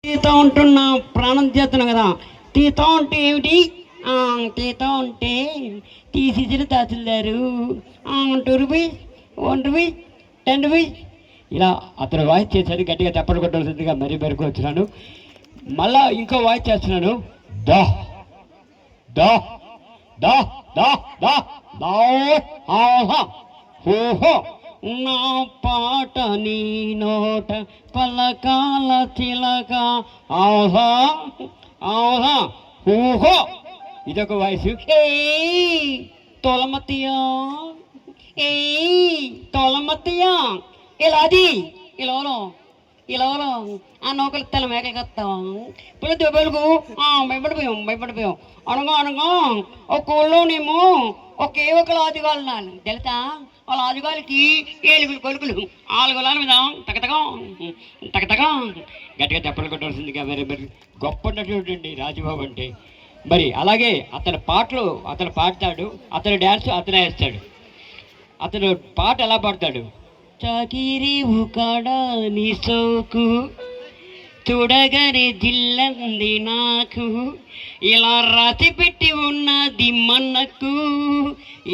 తీతా ఉంటున్న ప్రాణం చేస్తున్నాం కదా. తీతా ఉంటే ఏమిటి? తీతా ఉంటే తీసిచ్చిన తహసీల్దారు 2 రూపీస్, 1 రూపీస్, 10 రూపీస్ ఇలా అతను వాయిస్ చేశాడు. గట్టిగా తప్పలు కొట్టాల్సిందిగా మరీ మెరుగు వచ్చినాను. మళ్ళా ఇంకో వాయిస్ చేస్తున్నాను. దా దా దా దా దా దా ఓహో నా పాట నీ నోట పలకాల చిలక ఆహా ఆహా ఓహో ఇదొక వాయిస్. తొలమతియా తొలమతియా ఇలాది ఇలా ఆ నౌకలు తల మేకలు కత్తాం పిల్లలు దెబ్బలకు భయపడిపోయాం అనగా ఒక ఊళ్ళోనేమో ఒకే ఒక లాజుగాలు నాను తెలుసా. వాళ్ళ లాజుగాలికి 7 కొలుకులు 4 గులాల మీద తగతగా గట్టిగా చెప్పలు కొట్టవలసిందిగా. మరి గొప్ప నటుడు అండి రాజుబాబు అంటే. మరి అలాగే అతని పాటలు అతను పాడతాడు, అతని డ్యాన్స్ అతనే వేస్తాడు. అతను పాట ఎలా పాడతాడు? చాకిరి ఉకాడా నీ సోకు చూడగానే జిల్లంది నాకు, ఇలా రాసి పెట్టి ఉన్నది మనకు,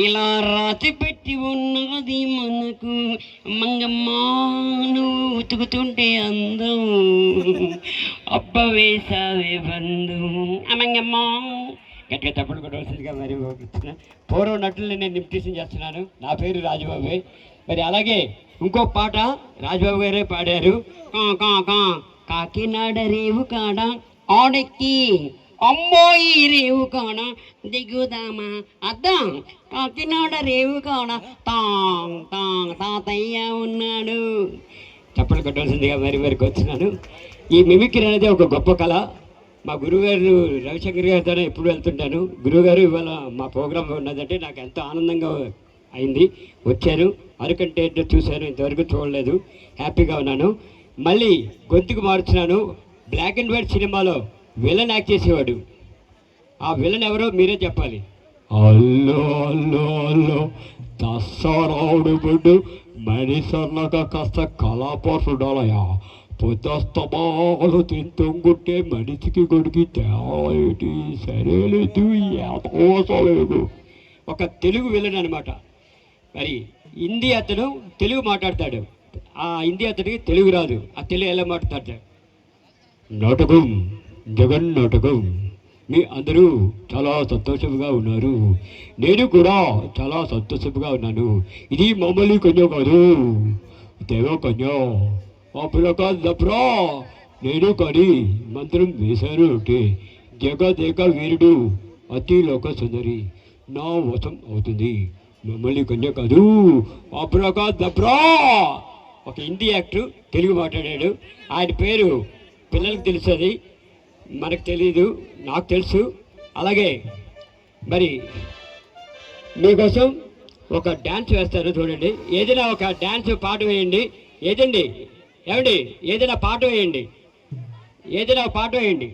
ఇలా రాసి పెట్టి ఉన్నది మనకు, మంగమ్మా నువ్వు ఉతుకుతుంటే అందం అబ్బ వేసావే బంధు మంగమ్మా. గట్టిగా తప్పుడు కొట్టవలసిందిగా మరి పూర్వం నటుల్ని నేను ఇమిటేషన్ చేస్తున్నాను. నా పేరు రాజుబాబు. మరి అలాగే ఇంకో పాట రాజుబాబు గారే పాడారు. కాకినాడ రేవు కాడ ఆడెక్కి అమ్మాయి రేవు కాడ దిగుదామా అద్దాం, కాకినాడ రేవు కాడ తాతయ్య ఉన్నాడు. చప్పలు కొట్టవలసిందిగా మరికి వచ్చినాను. ఈ మిమిక్రీ అనేది ఒక గొప్ప కళ. మా గురువుగారు రవిశంకర్ గారితో ఎప్పుడు వెళ్తుంటాను. గురువుగారు ఇవాళ మా ప్రోగ్రామ్ ఉన్నదంటే నాకు ఎంతో ఆనందంగా అయింది. వచ్చాను, అరకంటే చూశాను, ఇంతవరకు చూడలేదు. హ్యాపీగా ఉన్నాను. మళ్ళీ గొంతుకు మారుతున్నాను. బ్లాక్ అండ్ వైట్ సినిమాలో విలన్ యాక్ట్ చేసేవాడు. ఆ విలన్ ఎవరో మీరే చెప్పాలి. అల్లో అల్లో అల్లో దసరావుడు బిడ్డు మనిషన్నగా కాస్త కళాపరుడాలయా, పొద్దుస్తమాలు తింటుంగుంటే మనిషికి కొడుకి తేటి సరేలేదు ఏదోసలేదు. ఒక తెలుగు విలన్ అనమాట. మరి హిందీ అతను తెలుగు మాట్లాడతాడు. ఆ హిందీ అతడికి తెలుగు రాదు. ఆ తెలుగు ఎలా మాట్లాడతాడు? నాటకం జగన్ నాటకం. మీ అందరూ చాలా సంతోషంగా ఉన్నారు, నేను కూడా చాలా సంతోషంగా ఉన్నాను. ఇది మామూలు కన్య కాదు, దేవ కన్య. అప్పుడకా నేను కానీ మంత్రం వేశాను అంటే జగదేక వీరుడు అతిలోక సుందరి నా వశం అవుతుంది. మమ్మల్ని కన్య కాదు, అప్పుడకా దబ్రా. ఒక హిందీ యాక్టర్ తెలుగు మాట్లాడాడు. ఆయన పేరు పిల్లలకు తెలుస్తుంది, మనకు తెలీదు, నాకు తెలుసు. అలాగే మరి మీకోసం ఒక డ్యాన్స్ వేస్తారు చూడండి. ఏదైనా ఒక డ్యాన్స్ పాట వేయండి. ఏమండి ఏదైనా పాట వేయండి, ఏదైనా పాట వేయండి.